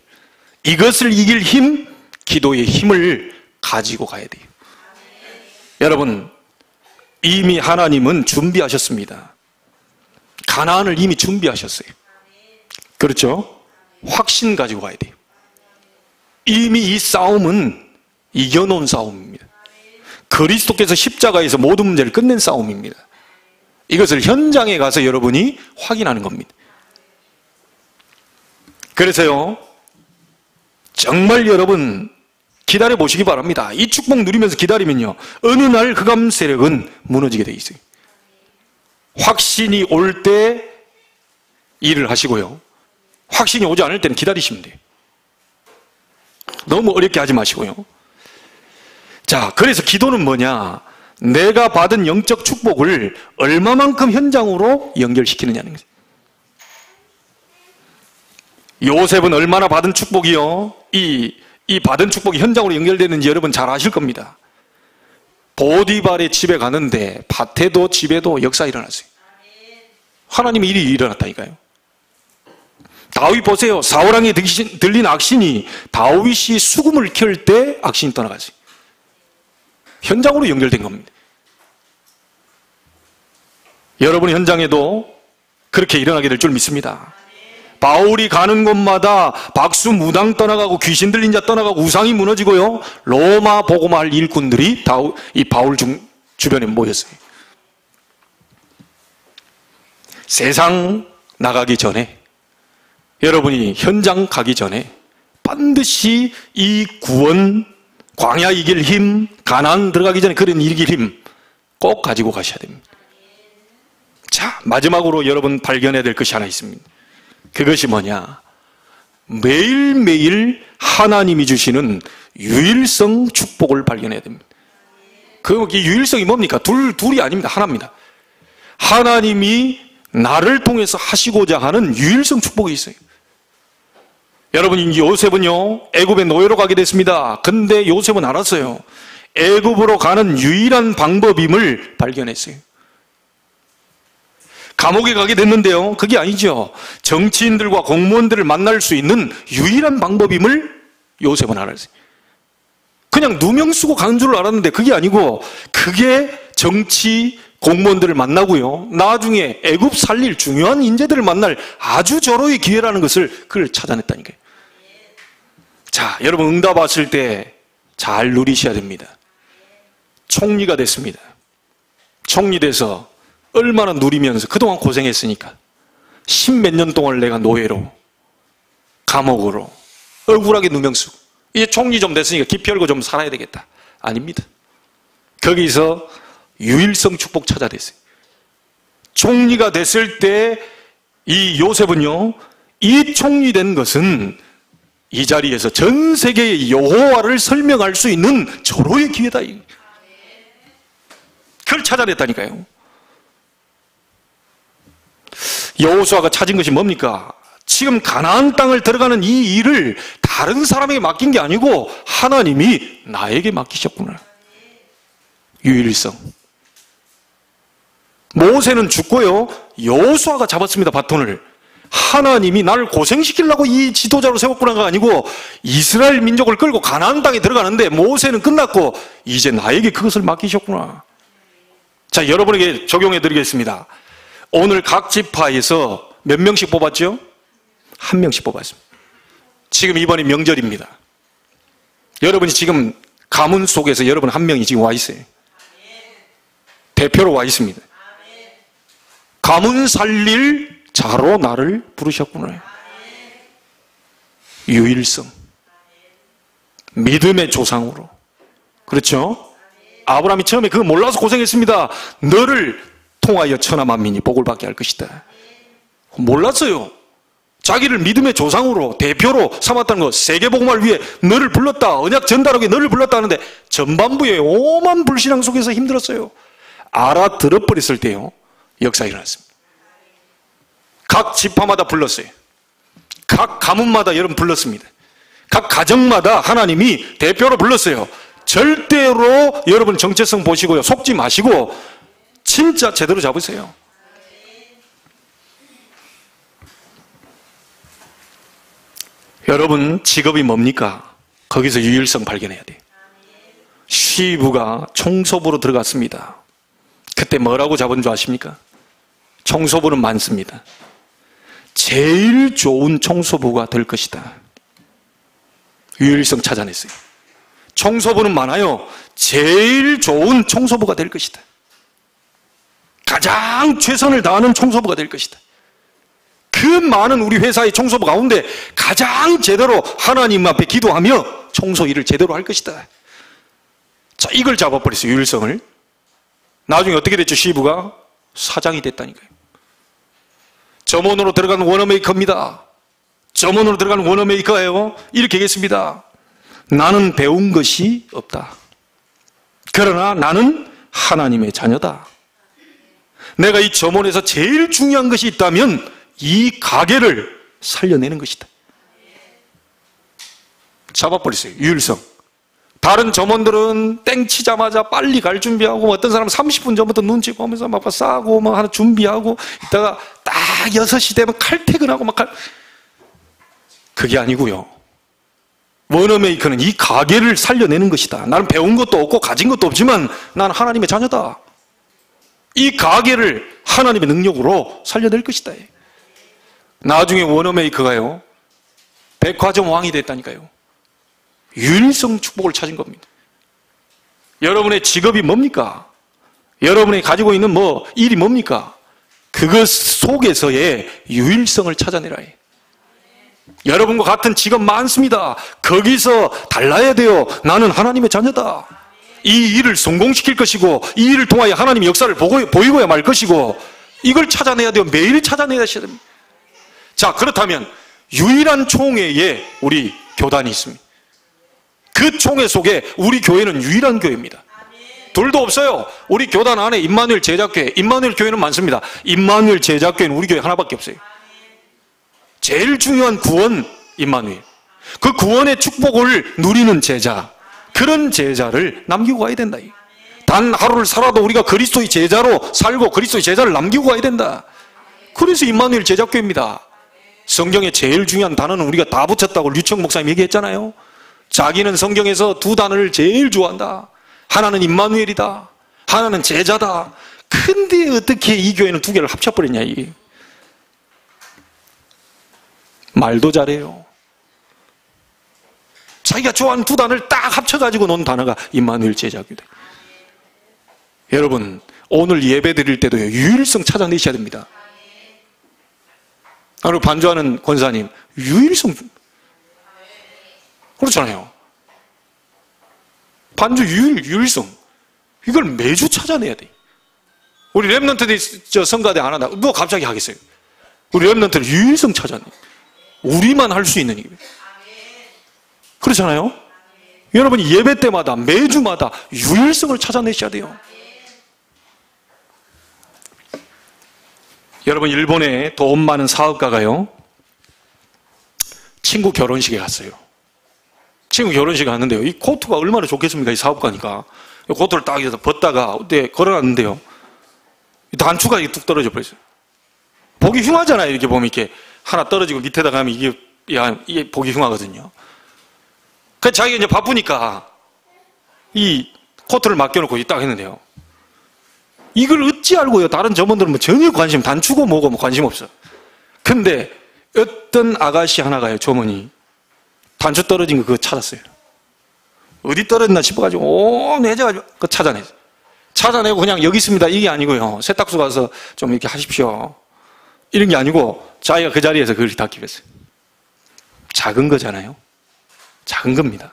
이것을 이길 힘, 기도의 힘을 가지고 가야 돼요. 여러분, 이미 하나님은 준비하셨습니다. 가나안을 이미 준비하셨어요. 그렇죠? 확신 가지고 가야 돼요. 이미 이 싸움은 이겨놓은 싸움입니다. 그리스도께서 십자가에서 모든 문제를 끝낸 싸움입니다. 이것을 현장에 가서 여러분이 확인하는 겁니다. 그래서요, 정말 여러분 기다려 보시기 바랍니다. 이 축복 누리면서 기다리면요, 어느 날 흑암 세력은 무너지게 돼 있어요. 확신이 올 때 일을 하시고요, 확신이 오지 않을 때는 기다리시면 돼요. 너무 어렵게 하지 마시고요. 자, 그래서 기도는 뭐냐? 내가 받은 영적 축복을 얼마만큼 현장으로 연결시키느냐는 거죠. 요셉은 얼마나 받은 축복이요? 이 받은 축복이 현장으로 연결되는지 여러분 잘 아실 겁니다. 보디발의 집에 가는데 밭에도 집에도 역사 일어났어요. 하나님의 일이 일어났다니까요. 다윗 보세요. 사울왕에 들린 악신이 다윗이 수금을 켤 때 악신이 떠나갔어요. 현장으로 연결된 겁니다. 여러분 현장에도 그렇게 일어나게 될 줄 믿습니다. 바울이 가는 곳마다 박수 무당 떠나가고 귀신 들린 자 떠나가고 우상이 무너지고요. 로마 복음할 일꾼들이 이 바울 주변에 모였어요. 세상 나가기 전에, 여러분이 현장 가기 전에 반드시 이 구원, 광야 이길 힘, 가나안 들어가기 전에 그런 이길 힘 꼭 가지고 가셔야 됩니다. 자, 마지막으로 여러분 발견해야 될 것이 하나 있습니다. 그것이 뭐냐? 매일매일 하나님이 주시는 유일성 축복을 발견해야 됩니다. 그 유일성이 뭡니까? 둘이 아닙니다. 하나입니다. 하나님이 나를 통해서 하시고자 하는 유일성 축복이 있어요. 여러분, 요셉은요, 애굽에 노예로 가게 됐습니다. 근데 요셉은 알았어요. 애굽으로 가는 유일한 방법임을 발견했어요. 감옥에 가게 됐는데요, 그게 아니죠. 정치인들과 공무원들을 만날 수 있는 유일한 방법임을 요셉은 알았어요. 그냥 누명 쓰고 가는 줄 알았는데 그게 아니고, 그게 정치 공무원들을 만나고요, 나중에 애굽 살릴 중요한 인재들을 만날 아주 절호의 기회라는 것을 그걸 찾아냈다니까요. 자, 여러분 응답 왔을 때 잘 누리셔야 됩니다. 총리가 됐습니다. 총리 돼서 얼마나 누리면서 그동안 고생했으니까 십몇 년 동안 내가 노예로, 감옥으로 억울하게 누명 쓰고 이제 총리 좀 됐으니까 깊이 열고 좀 살아야 되겠다. 아닙니다. 거기서 유일성 축복 찾아냈어요. 총리가 됐을 때 이 요셉은요, 이 총리 된 것은 이 자리에서 전 세계의 여호와를 설명할 수 있는 절호의 기회다. 그걸 찾아냈다니까요. 여호수아가 찾은 것이 뭡니까? 지금 가나안 땅을 들어가는 이 일을 다른 사람에게 맡긴 게 아니고 하나님이 나에게 맡기셨구나. 유일성. 모세는 죽고요, 여호수아가 잡았습니다. 바톤을. 하나님이 나를 고생시키려고 이 지도자로 세웠구나가 아니고 이스라엘 민족을 끌고 가나안 땅에 들어가는데 모세는 끝났고 이제 나에게 그것을 맡기셨구나. 자, 여러분에게 적용해 드리겠습니다. 오늘 각 지파에서 몇 명씩 뽑았죠? 한 명씩 뽑았습니다. 지금 이번이 명절입니다. 여러분이 지금 가문 속에서 여러분 한 명이 지금 와 있어요. 대표로 와 있습니다. 가문 살릴 자로 나를 부르셨구나. 유일성. 믿음의 조상으로. 그렇죠? 아브라함이 처음에 그거 몰라서 고생했습니다. 너를 통하여 천하 만민이 복을 받게 할 것이다. 몰랐어요. 자기를 믿음의 조상으로, 대표로 삼았다는 거, 세계복음을 위해 너를 불렀다, 언약 전달하기 위해 너를 불렀다 하는데 전반부에 오만 불신앙 속에서 힘들었어요. 알아들어버렸을 때요, 역사 일어났습니다. 각 지파마다 불렀어요. 각 가문마다 여러분 불렀습니다. 각 가정마다 하나님이 대표로 불렀어요. 절대로 여러분 정체성 보시고요, 속지 마시고 진짜 제대로 잡으세요. 여러분 직업이 뭡니까? 거기서 유일성 발견해야 돼요. 시부가 청소부로 들어갔습니다. 그때 뭐라고 잡은 줄 아십니까? 청소부는 많습니다. 제일 좋은 청소부가 될 것이다. 유일성 찾아냈어요. 청소부는 많아요. 제일 좋은 청소부가 될 것이다. 가장 최선을 다하는 청소부가 될 것이다. 그 많은 우리 회사의 청소부 가운데 가장 제대로 하나님 앞에 기도하며 청소 일을 제대로 할 것이다. 자, 이걸 잡아버렸어요. 유일성을. 나중에 어떻게 됐죠? 시부가 사장이 됐다니까요. 점원으로 들어간 워너메이커입니다. 점원으로 들어간 워너메이커예요. 이렇게 얘기했습니다. 나는 배운 것이 없다. 그러나 나는 하나님의 자녀다. 내가 이 점원에서 제일 중요한 것이 있다면 이 가게를 살려내는 것이다. 잡아버렸어요. 유일성. 다른 점원들은 땡 치자마자 빨리 갈 준비하고, 어떤 사람은 30분 전부터 눈치 보면서 막 싸고 뭐 하나 준비하고 있다가 딱 6시 되면 칼퇴근하고 막 그게 아니고요. 워너메이커는 이 가게를 살려내는 것이다. 나는 배운 것도 없고 가진 것도 없지만 나는 하나님의 자녀다. 이 가게를 하나님의 능력으로 살려낼 것이다. 나중에 워너메이커가요, 백화점 왕이 됐다니까요. 유일성 축복을 찾은 겁니다. 여러분의 직업이 뭡니까? 여러분이 가지고 있는 일이 뭡니까? 그것 속에서의 유일성을 찾아내라. 여러분과 같은 직업 많습니다. 거기서 달라야 돼요. 나는 하나님의 자녀다. 이 일을 성공시킬 것이고, 이 일을 통하여 하나님의 역사를 보이고야 말 것이고, 이걸 찾아내야 돼요. 매일 찾아내야 됩니다. 자, 그렇다면 유일한 총회에 우리 교단이 있습니다. 그 총회 속에 우리 교회는 유일한 교회입니다. 둘도 없어요. 우리 교단 안에 임마누엘 제자교회, 임마누엘 교회는 많습니다. 임마누엘 제자교회는 우리 교회 하나밖에 없어요. 제일 중요한 구원, 임마누엘. 그 구원의 축복을 누리는 제자, 그런 제자를 남기고 가야 된다. 단 하루를 살아도 우리가 그리스도의 제자로 살고 그리스도의 제자를 남기고 가야 된다. 그래서 임마누엘 제자교회입니다. 성경에 제일 중요한 단어는 우리가 다 붙였다고 류청 목사님 얘기했잖아요. 자기는 성경에서 두 단어를 제일 좋아한다. 하나는 임마누엘이다, 하나는 제자다. 근데 어떻게 이 교회는 두 개를 합쳐버렸냐, 이게. 말도 잘해요. 자기가 좋아하는 두 단어를 딱 합쳐가지고 놓은 단어가 임마누엘 제자교회다. 여러분, 오늘 예배 드릴 때도 유일성 찾아내셔야 됩니다. 그리고 반주하는 권사님, 유일성. 그렇잖아요. 반주 유일성. 이걸 매주 찾아내야 돼. 우리 랩런트들이 성가대 안 한다. 누가 갑자기 하겠어요? 우리 랩런트는 유일성 찾아내. 우리만 할 수 있는 일이에요. 그렇잖아요? 여러분이 예배 때마다, 매주마다 유일성을 찾아내셔야 돼요. 여러분, 일본에 돈 많은 사업가가요, 친구 결혼식에 갔어요. 친구 결혼식에 갔는데요, 이 코트가 얼마나 좋겠습니까? 이 사업가니까. 코트를 딱 벗다가 걸어놨는데요, 단추가 뚝 떨어져 버렸어요. 보기 흉하잖아요. 이렇게 보면 이렇게 하나 떨어지고 밑에다 가면 이게 보기 흉하거든요. 그래서 자기가 이제 바쁘니까 이 코트를 맡겨놓고 딱 했는데요, 이걸 어찌 알고요? 다른 점원들은 전혀 단추고 뭐고 관심 없어. 근데 어떤 아가씨 하나가요, 점원이 단추 떨어진 거 그거 찾았어요. 어디 떨어졌나 싶어가지고 내져가지고 그거 찾아내죠. 찾아내고 그냥 여기 있습니다 이게 아니고요, 세탁소 가서 좀 이렇게 하십시오 이런 게 아니고 자기가 그 자리에서 그걸 다 기렸어요. 작은 거잖아요. 작은 겁니다.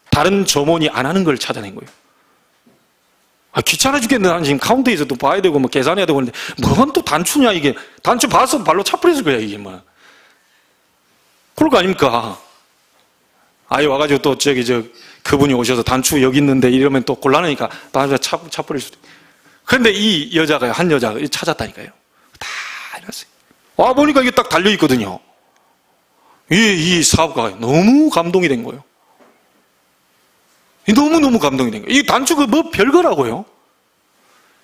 다른 점원이 안 하는 걸 찾아낸 거예요. 귀찮아 죽겠네. 나는 지금 카운터에서 또 봐야 되고 계산해야 되고 하는데 뭔 또 단추냐 이게. 단추 봐서 발로 차버렸을 거야 이게 뭐. 그럴 거 아닙니까? 아예 와가지고 또 그분이 오셔서 단추 여기 있는데 이러면 또 곤란하니까 단추 차버릴 수도 있고. 그런데 이 여자가, 한 여자가 찾았다니까요. 다 해놨어요. 와 보니까 이게 딱 달려있거든요. 이 사업가가 너무 감동이 된 거예요. 너무너무 감동이 된 거예요. 이 단추가 뭐 별거라고요.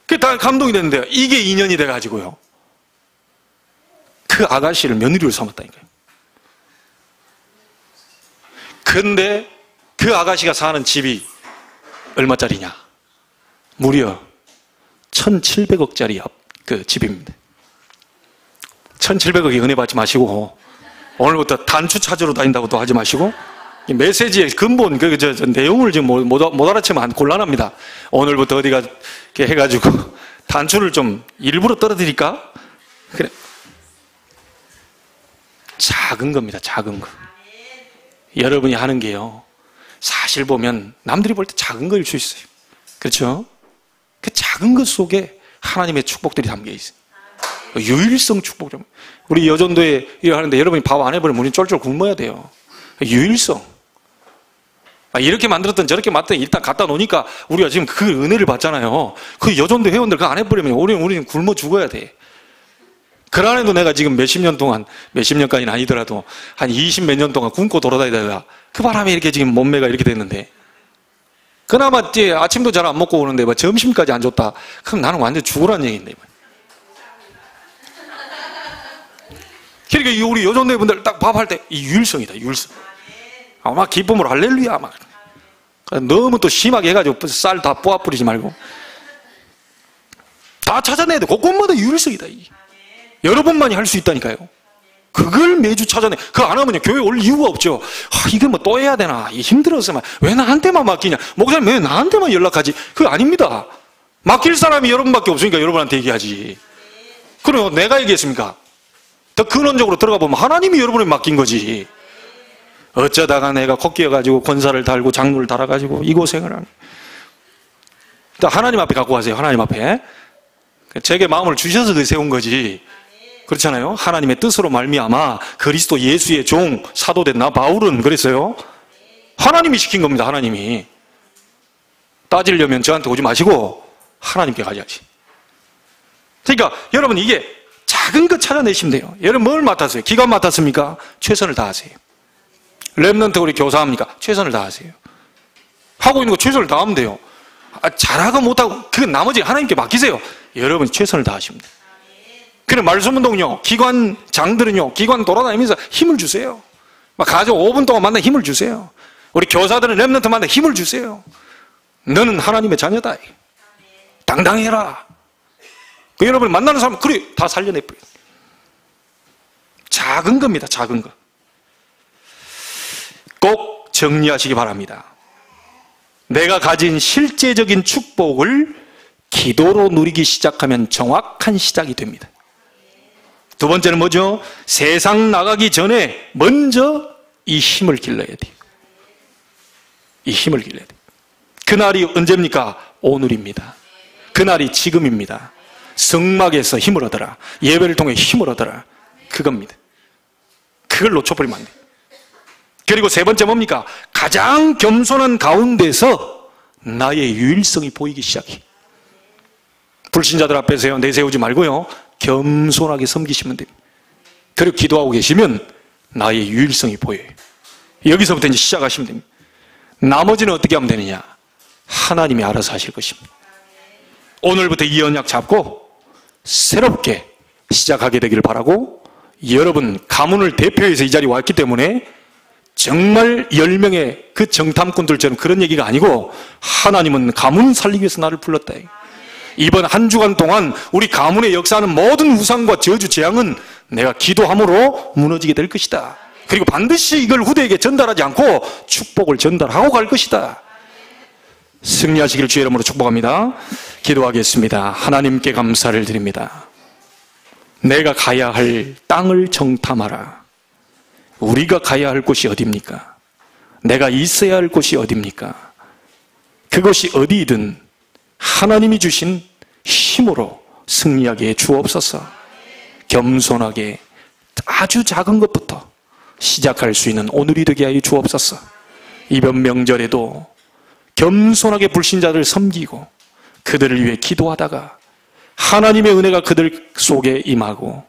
그게 다 감동이 됐는데요, 이게 인연이 돼가지고요, 그 아가씨를 며느리로 삼았다니까요. 근데 그 아가씨가 사는 집이 얼마짜리냐? 무려 1,700억짜리 그 집입니다. 1,700억에 은혜 받지 마시고, 오늘부터 단추 찾으러 다닌다고 또 하지 마시고, 이 메시지의 근본, 내용을 지금 못 알아채면 곤란합니다. 오늘부터 어디가 이렇게 해가지고 단추를 좀 일부러 떨어뜨릴까? 그래. 작은 겁니다, 작은 거. 여러분이 하는 게요, 사실 보면 남들이 볼 때 작은 거일 수 있어요. 그렇죠? 그 작은 것 속에 하나님의 축복들이 담겨 있어요. 유일성 축복 좀. 우리 여전도에 일을 하는데 여러분이 밥 안 해버리면 우리는 쫄쫄 굶어야 돼요. 유일성. 이렇게 만들었던 저렇게 만들었던 일단 갖다 놓으니까 우리가 지금 그 은혜를 받잖아요. 그 여전도 회원들 그거 안 해버리면 우리는 굶어 죽어야 돼. 그 안에도 내가 지금 몇십 년 동안, 몇십 년까지는 아니더라도 한 20 몇 년 동안 굶고 돌아다니다가 그 바람에 이렇게 지금 몸매가 이렇게 됐는데, 그나마 이제 아침도 잘 안 먹고 오는데 뭐 점심까지 안 줬다. 그럼 나는 완전 죽으라는 얘기인데. 그러니까 우리 여종대분들 딱 밥할 때 이 유일성이다, 유일성. 아마 기쁨으로 할렐루야. 막. 너무 또 심하게 해가지고 쌀 다 뽑아뿌리지 말고. 다 찾아내야 돼. 곳곳마다 유일성이다. 여러분만이 할 수 있다니까요. 그걸 매주 찾아내. 그거 안 하면 교회 올 이유가 없죠. 이거 뭐 또 해야 되나. 힘들어서 왜 나한테만 맡기냐. 목사님 왜 나한테만 연락하지. 그거 아닙니다. 맡길 사람이 여러분밖에 없으니까 여러분한테 얘기하지. 그럼 내가 얘기했습니까? 더 근원적으로 들어가 보면 하나님이 여러분에 맡긴 거지. 어쩌다가 내가 콧기어가지고 권사를 달고 장로를 달아가지고 이 고생을 하는. 하나님 앞에 갖고 가세요. 하나님 앞에. 제게 마음을 주셔서 세운 거지. 그렇잖아요. 하나님의 뜻으로 말미암아 그리스도 예수의 종 사도된 나 바울은 그랬어요. 하나님이 시킨 겁니다. 하나님이. 따지려면 저한테 오지 마시고 하나님께 가야지. 그러니까 여러분 이게 작은 것 찾아내시면 돼요. 여러분 뭘 맡았어요? 기관 맡았습니까? 최선을 다하세요. 렘넌트 우리 교사합니까? 최선을 다하세요. 하고 있는 거 최선을 다하면 돼요. 잘하고 못하고 그건 나머지 하나님께 맡기세요. 여러분이 최선을 다하시면 돼요. 그래 말씀운동요. 기관장들은요. 기관 돌아다니면서 힘을 주세요. 막 가족 5분 동안 만나 힘을 주세요. 우리 교사들은 렘넌트 만나 힘을 주세요. 너는 하나님의 자녀다. 당당해라. 그 여러분 만나는 사람 그래 다 살려내버려요. 작은 겁니다. 작은 거. 꼭 정리하시기 바랍니다. 내가 가진 실제적인 축복을 기도로 누리기 시작하면 정확한 시작이 됩니다. 두 번째는 뭐죠? 세상 나가기 전에 먼저 이 힘을 길러야 돼요. 이 힘을 길러야 돼요. 그날이 언제입니까? 오늘입니다. 그날이 지금입니다. 성막에서 힘을 얻어라. 예배를 통해 힘을 얻어라. 그겁니다. 그걸 놓쳐버리면 안 돼요. 그리고 세 번째 뭡니까? 가장 겸손한 가운데서 나의 유일성이 보이기 시작해. 불신자들 앞에서요 내세우지 말고요 겸손하게 섬기시면 됩니다. 그리고 기도하고 계시면 나의 유일성이 보여요. 여기서부터 이제 시작하시면 됩니다. 나머지는 어떻게 하면 되느냐? 하나님이 알아서 하실 것입니다. 오늘부터 이 언약 잡고 새롭게 시작하게 되기를 바라고, 여러분 가문을 대표해서 이 자리에 왔기 때문에 정말 10명의 그 정탐꾼들처럼 그런 얘기가 아니고 하나님은 가문 살리기 위해서 나를 불렀다. 이번 한 주간 동안 우리 가문의 역사하는 모든 우상과 저주 재앙은 내가 기도함으로 무너지게 될 것이다. 그리고 반드시 이걸 후대에게 전달하지 않고 축복을 전달하고 갈 것이다. 승리하시기를 주의 이름으로 축복합니다. 기도하겠습니다. 하나님께 감사를 드립니다. 내가 가야 할 땅을 정탐하라. 우리가 가야 할 곳이 어디입니까? 내가 있어야 할 곳이 어디입니까? 그것이 어디이든 하나님이 주신 힘으로 승리하게 해 주옵소서. 겸손하게 아주 작은 것부터 시작할 수 있는 오늘이 되게 하여 주옵소서. 이번 명절에도 겸손하게 불신자들을 섬기고 그들을 위해 기도하다가 하나님의 은혜가 그들 속에 임하고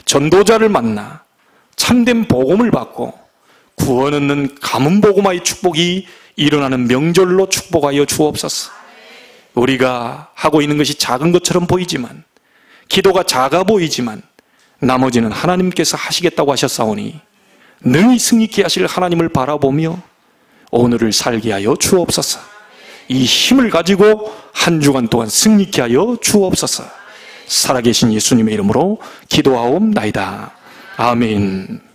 전도자를 만나 참된 복음을 받고 구원 얻는 가문 복음화의 축복이 일어나는 명절로 축복하여 주옵소서. 우리가 하고 있는 것이 작은 것처럼 보이지만, 기도가 작아 보이지만 나머지는 하나님께서 하시겠다고 하셨사오니 능히 승리케 하실 하나님을 바라보며 오늘을 살게 하여 주옵소서. 이 힘을 가지고 한 주간 동안 승리케 하여 주옵소서. 살아계신 예수님의 이름으로 기도하옵나이다. 아멘.